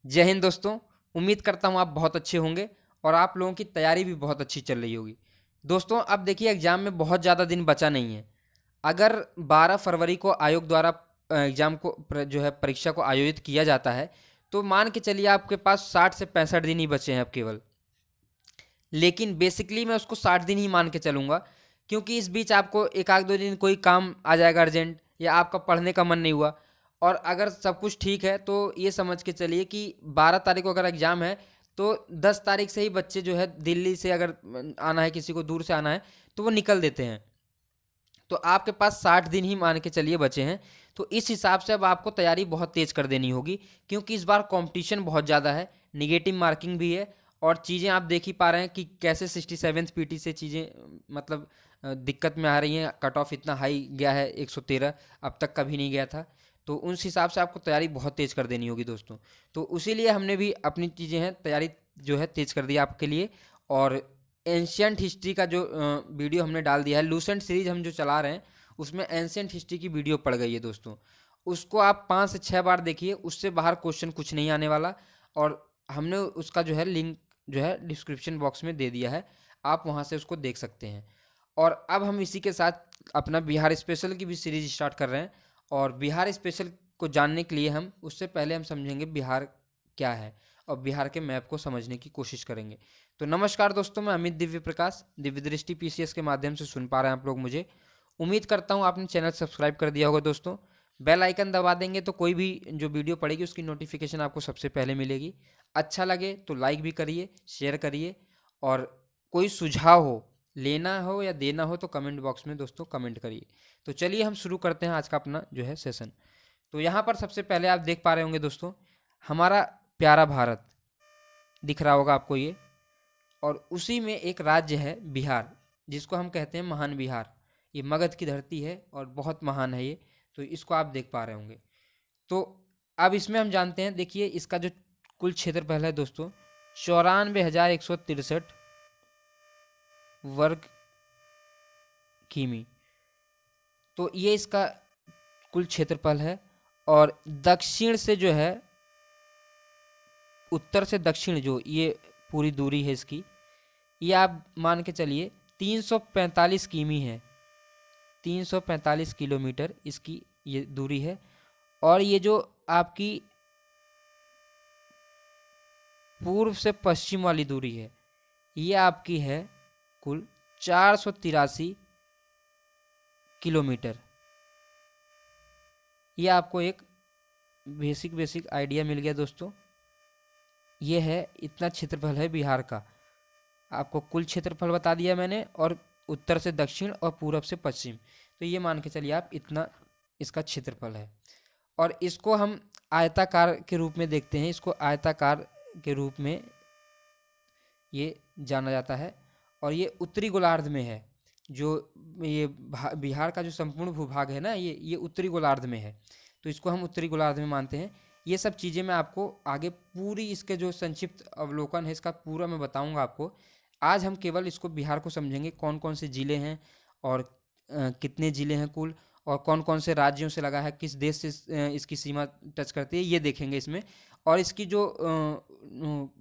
जय हिंद दोस्तों। उम्मीद करता हूँ आप बहुत अच्छे होंगे और आप लोगों की तैयारी भी बहुत अच्छी चल रही होगी। दोस्तों अब देखिए एग्ज़ाम में बहुत ज़्यादा दिन बचा नहीं है। अगर 12 फरवरी को आयोग द्वारा एग्ज़ाम को जो है परीक्षा को आयोजित किया जाता है तो मान के चलिए आपके पास 60 से 65 दिन ही बचे हैं अब केवल। लेकिन बेसिकली मैं उसको 60 दिन ही मान के चलूँगा, क्योंकि इस बीच आपको एक आध दो दिन कोई काम आ जाएगा अर्जेंट, या आपका पढ़ने का मन नहीं हुआ। और अगर सब कुछ ठीक है तो ये समझ के चलिए कि 12 तारीख को अगर एग्ज़ाम है तो 10 तारीख से ही बच्चे जो है दिल्ली से अगर आना है, किसी को दूर से आना है तो वो निकल देते हैं। तो आपके पास 60 दिन ही मान के चलिए बचे हैं। तो इस हिसाब से अब आपको तैयारी बहुत तेज़ कर देनी होगी, क्योंकि इस बार कंपटीशन बहुत ज़्यादा है, निगेटिव मार्किंग भी है। और चीज़ें आप देख ही पा रहे हैं कि कैसे 67th पीटी से चीज़ें मतलब दिक्कत में आ रही हैं। कट ऑफ इतना हाई गया है 113, अब तक कभी नहीं गया था। तो उस हिसाब से आपको तैयारी बहुत तेज़ कर देनी होगी दोस्तों। तो उसी लिए हमने भी अपनी चीज़ें हैं तैयारी जो है तेज़ कर दी आपके लिए। और एंशियंट हिस्ट्री का जो वीडियो हमने डाल दिया है, लूसेंट सीरीज हम जो चला रहे हैं उसमें एंशियंट हिस्ट्री की वीडियो पड़ गई है दोस्तों। उसको आप 5 से 6 बार देखिए, उससे बाहर क्वेश्चन कुछ नहीं आने वाला। और हमने उसका जो है लिंक जो है डिस्क्रिप्शन बॉक्स में दे दिया है, आप वहाँ से उसको देख सकते हैं। और अब हम इसी के साथ अपना बिहार स्पेशल की भी सीरीज स्टार्ट कर रहे हैं। और बिहार स्पेशल को जानने के लिए हम उससे पहले हम समझेंगे बिहार क्या है और बिहार के मैप को समझने की कोशिश करेंगे। तो नमस्कार दोस्तों, मैं अमित दिव्य प्रकाश दिव्य दृष्टि पीसीएस के माध्यम से सुन पा रहे हैं आप लोग मुझे। उम्मीद करता हूँ आपने चैनल सब्सक्राइब कर दिया होगा दोस्तों। बेल आइकन दबा देंगे तो कोई भी जो वीडियो पड़ेगी उसकी नोटिफिकेशन आपको सबसे पहले मिलेगी। अच्छा लगे तो लाइक भी करिए, शेयर करिए। और कोई सुझाव हो, लेना हो या देना हो, तो कमेंट बॉक्स में दोस्तों कमेंट करिए। तो चलिए हम शुरू करते हैं आज का अपना जो है सेशन। तो यहाँ पर सबसे पहले आप देख पा रहे होंगे दोस्तों, हमारा प्यारा भारत दिख रहा होगा आपको ये। और उसी में एक राज्य है बिहार, जिसको हम कहते हैं महान बिहार। ये मगध की धरती है और बहुत महान है ये। तो इसको आप देख पा रहे होंगे। तो अब इसमें हम जानते हैं, देखिए इसका जो कुल क्षेत्रफल है दोस्तों 94,163 वर्ग किमी। तो ये इसका कुल क्षेत्रफल है। और दक्षिण से जो है, उत्तर से दक्षिण जो ये पूरी दूरी है इसकी, ये आप मान के चलिए 345 किमी है। 345 किलोमीटर इसकी ये दूरी है। और ये जो आपकी पूर्व से पश्चिम वाली दूरी है, ये आपकी है कुल 483 किलोमीटर। ये आपको एक बेसिक आइडिया मिल गया दोस्तों। ये है, इतना क्षेत्रफल है बिहार का। आपको कुल क्षेत्रफल बता दिया मैंने, और उत्तर से दक्षिण और पूरब से पश्चिम। तो ये मान के चलिए आप इतना इसका क्षेत्रफल है। और इसको हम आयताकार के रूप में देखते हैं, इसको आयताकार के रूप में ये जाना जाता है। और ये उत्तरी गोलार्ध में है। जो ये बिहार का जो संपूर्ण भूभाग है ना, ये उत्तरी गोलार्ध में है। तो इसको हम उत्तरी गोलार्ध में मानते हैं। ये सब चीज़ें मैं आपको आगे पूरी इसके जो संक्षिप्त अवलोकन है इसका पूरा मैं बताऊंगा आपको। आज हम केवल इसको बिहार को समझेंगे, कौन कौन से ज़िले हैं और कितने ज़िले हैं कुल, और कौन कौन से राज्यों से लगा है, किस देश से इसकी सीमा टच करती है, ये देखेंगे इसमें। और इसकी जो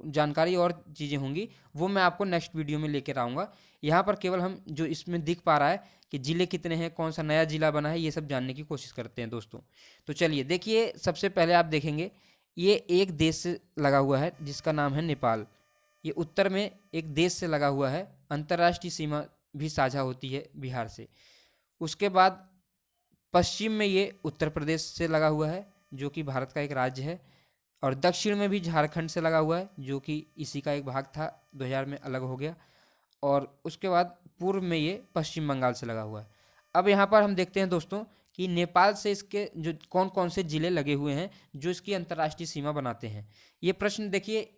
जानकारी और चीज़ें होंगी वो मैं आपको नेक्स्ट वीडियो में लेकर आऊँगा। यहाँ पर केवल हम जो इसमें दिख पा रहा है कि ज़िले कितने हैं, कौन सा नया ज़िला बना है, ये सब जानने की कोशिश करते हैं दोस्तों। तो चलिए देखिए, सबसे पहले आप देखेंगे ये एक देश से लगा हुआ है जिसका नाम है नेपाल। ये उत्तर में एक देश से लगा हुआ है, अंतर्राष्ट्रीय सीमा भी साझा होती है बिहार से। उसके बाद पश्चिम में ये उत्तर प्रदेश से लगा हुआ है, जो कि भारत का एक राज्य है। और दक्षिण में भी झारखंड से लगा हुआ है, जो कि इसी का एक भाग था, 2000 में अलग हो गया। और उसके बाद पूर्व में ये पश्चिम बंगाल से लगा हुआ है। अब यहाँ पर हम देखते हैं दोस्तों कि नेपाल से इसके जो कौन कौन से ज़िले लगे हुए हैं जो इसकी अंतर्राष्ट्रीय सीमा बनाते हैं। ये प्रश्न देखिए,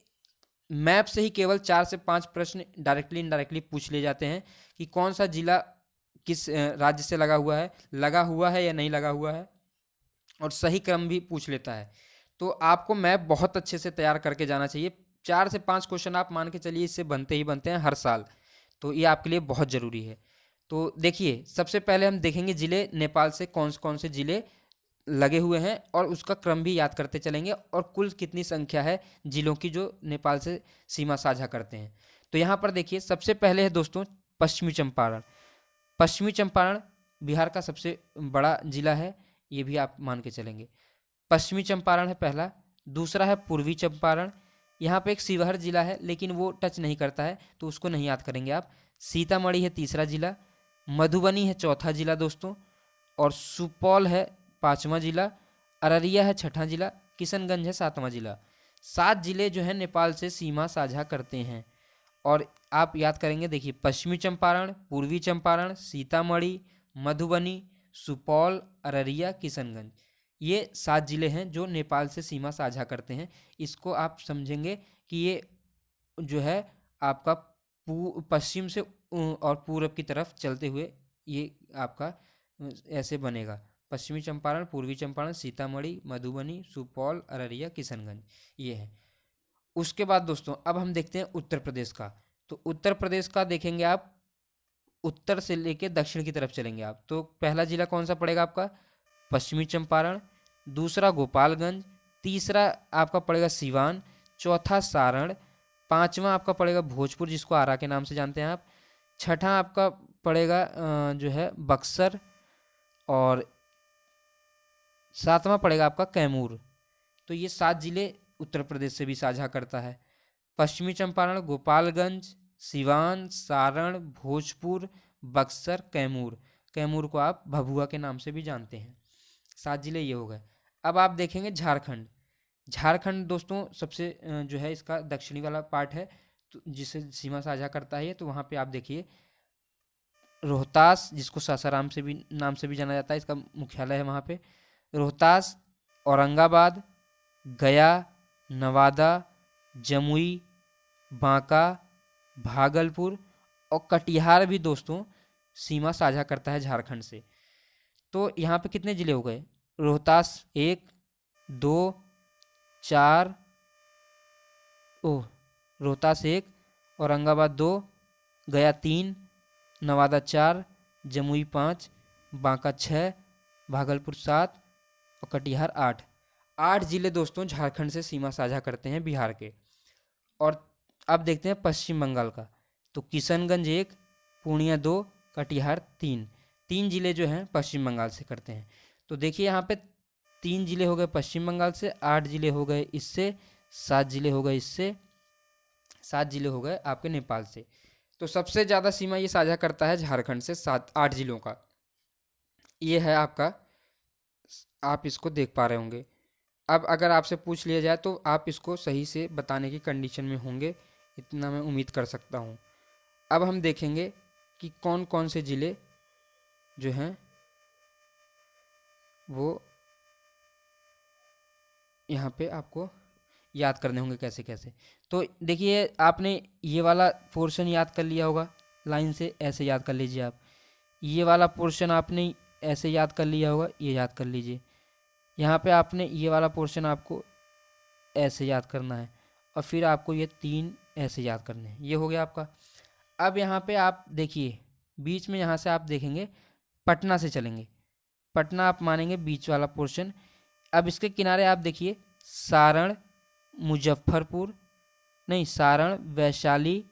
मैप से ही केवल 4 से 5 प्रश्न डायरेक्टली इनडायरेक्टली पूछ ले जाते हैं कि कौन सा जिला किस राज्य से लगा हुआ है या नहीं लगा हुआ है, और सही क्रम भी पूछ लेता है। तो आपको मैप बहुत अच्छे से तैयार करके जाना चाहिए। 4 से 5 क्वेश्चन आप मान के चलिए इससे बनते ही बनते हैं हर साल। तो ये आपके लिए बहुत ज़रूरी है। तो देखिए, सबसे पहले हम देखेंगे ज़िले नेपाल से कौन से ज़िले लगे हुए हैं और उसका क्रम भी याद करते चलेंगे और कुल कितनी संख्या है जिलों की जो नेपाल से सीमा साझा करते हैं। तो यहाँ पर देखिए सबसे पहले है दोस्तों पश्चिमी चंपारण। पश्चिमी चंपारण बिहार का सबसे बड़ा जिला है, ये भी आप मान के चलेंगे। पश्चिमी चंपारण है पहला। दूसरा है पूर्वी चंपारण। यहाँ पे एक शिवहर जिला है लेकिन वो टच नहीं करता है तो उसको नहीं याद करेंगे आप। सीतामढ़ी है तीसरा जिला। मधुबनी है चौथा जिला दोस्तों। और सुपौल है पांचवा जिला। अररिया है छठा जिला। किशनगंज है सातवां जिला। 7 जिले जो है नेपाल से सीमा साझा करते हैं। और आप याद करेंगे, देखिए पश्चिमी चंपारण, पूर्वी चंपारण, सीतामढ़ी, मधुबनी, सुपौल, अररिया, किशनगंज, ये 7 जिले हैं जो नेपाल से सीमा साझा करते हैं। इसको आप समझेंगे कि ये जो है आपका पश्चिम से और पूरब की तरफ चलते हुए ये आपका ऐसे बनेगा। पश्चिमी चंपारण, पूर्वी चंपारण, सीतामढ़ी, मधुबनी, सुपौल, अररिया, किशनगंज, ये है। उसके बाद दोस्तों अब हम देखते हैं उत्तर प्रदेश का। तो उत्तर प्रदेश का देखेंगे आप, उत्तर से लेके दक्षिण की तरफ चलेंगे आप, तो पहला जिला कौन सा पड़ेगा आपका? पश्चिमी चंपारण। दूसरा गोपालगंज। तीसरा आपका पड़ेगा सिवान। चौथा सारण। पांचवा आपका पड़ेगा भोजपुर, जिसको आरा के नाम से जानते हैं आप। छठा आपका पड़ेगा जो है बक्सर। और सातवां पड़ेगा आपका कैमूर। तो ये 7 जिले उत्तर प्रदेश से भी साझा करता है। पश्चिमी चंपारण, गोपालगंज, सिवान, सारण, भोजपुर, बक्सर, कैमूर। कैमूर को आप भभुआ के नाम से भी जानते हैं। 7 जिले ये हो गए। अब आप देखेंगे झारखंड। झारखंड दोस्तों सबसे जो है इसका दक्षिणी वाला पार्ट है, तो जिसे सीमा साझा करता है। तो वहाँ पे आप देखिए रोहतास, जिसको सासाराम से भी नाम से भी जाना जाता है, इसका मुख्यालय है वहाँ पे। रोहतास, औरंगाबाद, गया, नवादा, जमुई, बांका, भागलपुर और कटिहार भी दोस्तों सीमा साझा करता है झारखंड से। तो यहाँ पे कितने जिले हो गए? रोहतास 1, 2, 4, रोहतास 1, औरंगाबाद 2, गया 3, नवादा 4, जमुई 5, बांका 6, भागलपुर 7 और कटिहार 8। 8 जिले दोस्तों झारखंड से सीमा साझा करते हैं बिहार के। और अब देखते हैं पश्चिम बंगाल का। तो किशनगंज 1, पूर्णिया 2, कटिहार 3। 3 जिले जो हैं पश्चिम बंगाल से करते हैं। तो देखिए यहाँ पे 3 जिले हो गए पश्चिम बंगाल से, 8 जिले हो गए इससे, 7 जिले हो गए इससे, 7 जिले हो गए आपके नेपाल से। तो सबसे ज़्यादा सीमा ये साझा करता है झारखंड से, 8 जिलों का। ये है आपका, आप इसको देख पा रहे होंगे। अब अगर आपसे पूछ लिया जाए तो आप इसको सही से बताने की कंडीशन में होंगे, इतना मैं उम्मीद कर सकता हूँ। अब हम देखेंगे कि कौन कौन से ज़िले जो हैं वो यहाँ पे आपको याद करने होंगे कैसे कैसे। तो देखिए आपने ये वाला पोर्शन याद कर लिया होगा, लाइन से ऐसे याद कर लीजिए आप। ये वाला पोर्शन आपने ऐसे याद कर लिया होगा, ये याद कर लीजिए। यहाँ पे आपने ये वाला पोर्शन आपको ऐसे याद करना है और फिर आपको ये 3 ऐसे याद करने हैं। ये हो गया आपका। अब यहाँ पे आप देखिए बीच में, यहाँ से आप देखेंगे पटना से चलेंगे, पटना आप मानेंगे बीच वाला पोर्शन। अब इसके किनारे आप देखिए सारण, मुजफ्फरपुर, नहीं सारण, वैशाली,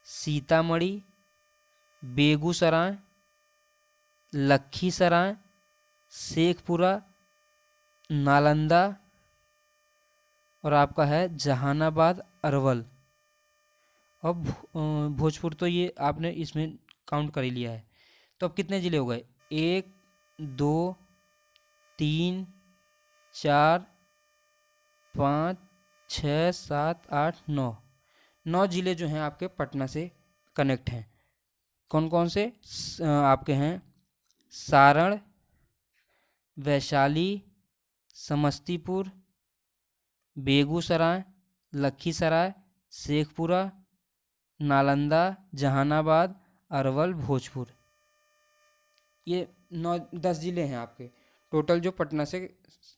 सीतामढ़ी, बेगूसराय, लखीसराय, शेखपुरा, नालंदा और आपका है जहानाबाद, अरवल और भोजपुर। तो ये आपने इसमें काउंट कर ही लिया है। तो अब कितने ज़िले हो गए? 1, 2, 3, 4, 5, 6, 7, 8, 9। 9 ज़िले जो हैं आपके पटना से कनेक्ट हैं। कौन कौन से आपके हैं? सारण, वैशाली, समस्तीपुर, बेगूसराय, लखीसराय, शेखपुरा, नालंदा, जहानाबाद, अरवल, भोजपुर। ये 9-10 ज़िले हैं आपके टोटल जो पटना से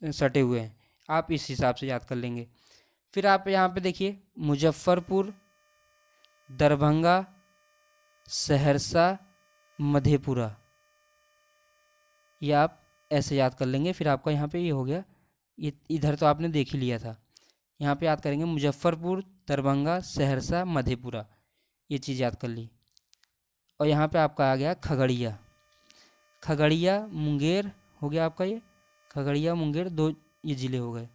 सटे हुए हैं। आप इस हिसाब से याद कर लेंगे। फिर आप यहाँ पे देखिए मुजफ्फरपुर, दरभंगा, सहरसा, मधेपुरा, ये आप ऐसे याद कर लेंगे। फिर आपका यहाँ पे ये हो गया, ये इधर तो आपने देख ही लिया था। यहाँ पे याद करेंगे मुजफ्फरपुर, दरभंगा, सहरसा, मधेपुरा, ये चीज़ याद कर ली। और यहाँ पे आपका आ गया खगड़िया। खगड़िया मुंगेर हो गया आपका, ये खगड़िया मुंगेर 2 ये ज़िले हो गए।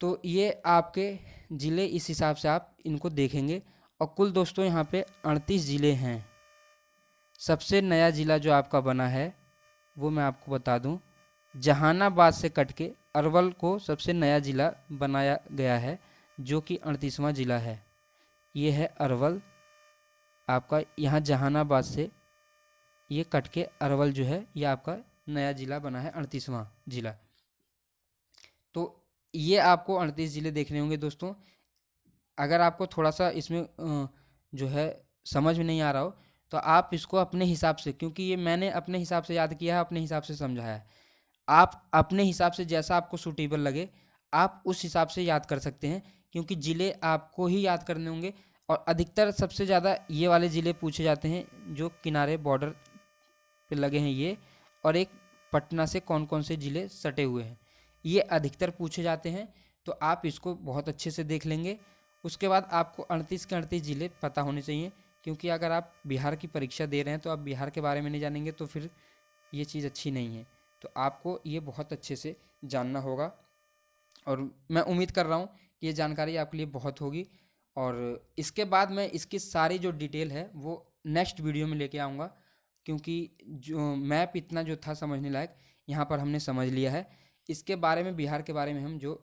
तो ये आपके ज़िले, इस हिसाब से आप इनको देखेंगे। और कुल दोस्तों यहाँ पे 38 ज़िले हैं। सबसे नया ज़िला जो आपका बना है वो मैं आपको बता दूं, जहानाबाद से कट के अरवल को सबसे नया ज़िला बनाया गया है, जो कि 38वां ज़िला है। ये है अरवल आपका, यहाँ जहानाबाद से ये कट के अरवल जो है ये आपका नया ज़िला बना है, 38वां ज़िला। तो ये आपको 38 ज़िले देखने होंगे दोस्तों। अगर आपको थोड़ा सा इसमें जो है समझ में नहीं आ रहा हो तो आप इसको अपने हिसाब से, क्योंकि ये मैंने अपने हिसाब से याद किया है, अपने हिसाब से समझाया है, आप अपने हिसाब से जैसा आपको सूटेबल लगे आप उस हिसाब से याद कर सकते हैं, क्योंकि ज़िले आपको ही याद करने होंगे। और अधिकतर सबसे ज़्यादा ये वाले ज़िले पूछे जाते हैं जो किनारे बॉर्डर पे लगे हैं ये, और एक पटना से कौन कौन से ज़िले सटे हुए हैं, ये अधिकतर पूछे जाते हैं। तो आप इसको बहुत अच्छे से देख लेंगे। उसके बाद आपको 38 के 38 ज़िले पता होने चाहिए, क्योंकि अगर आप बिहार की परीक्षा दे रहे हैं तो आप बिहार के बारे में नहीं जानेंगे तो फिर ये चीज़ अच्छी नहीं है। तो आपको ये बहुत अच्छे से जानना होगा, और मैं उम्मीद कर रहा हूँ कि ये जानकारी आपके लिए बहुत होगी। और इसके बाद मैं इसकी सारी जो डिटेल है वो नेक्स्ट वीडियो में लेके आऊँगा, क्योंकि जो मैप इतना जो था समझने लायक यहाँ पर हमने समझ लिया है। इसके बारे में, बिहार के बारे में हम जो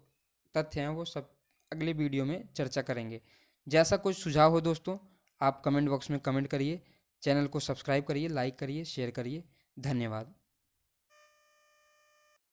तथ्य हैं वो सब अगले वीडियो में चर्चा करेंगे। जैसा कुछ सुझाव हो दोस्तों आप कमेंट बॉक्स में कमेंट करिए, चैनल को सब्सक्राइब करिए, लाइक करिए, शेयर करिए। धन्यवाद।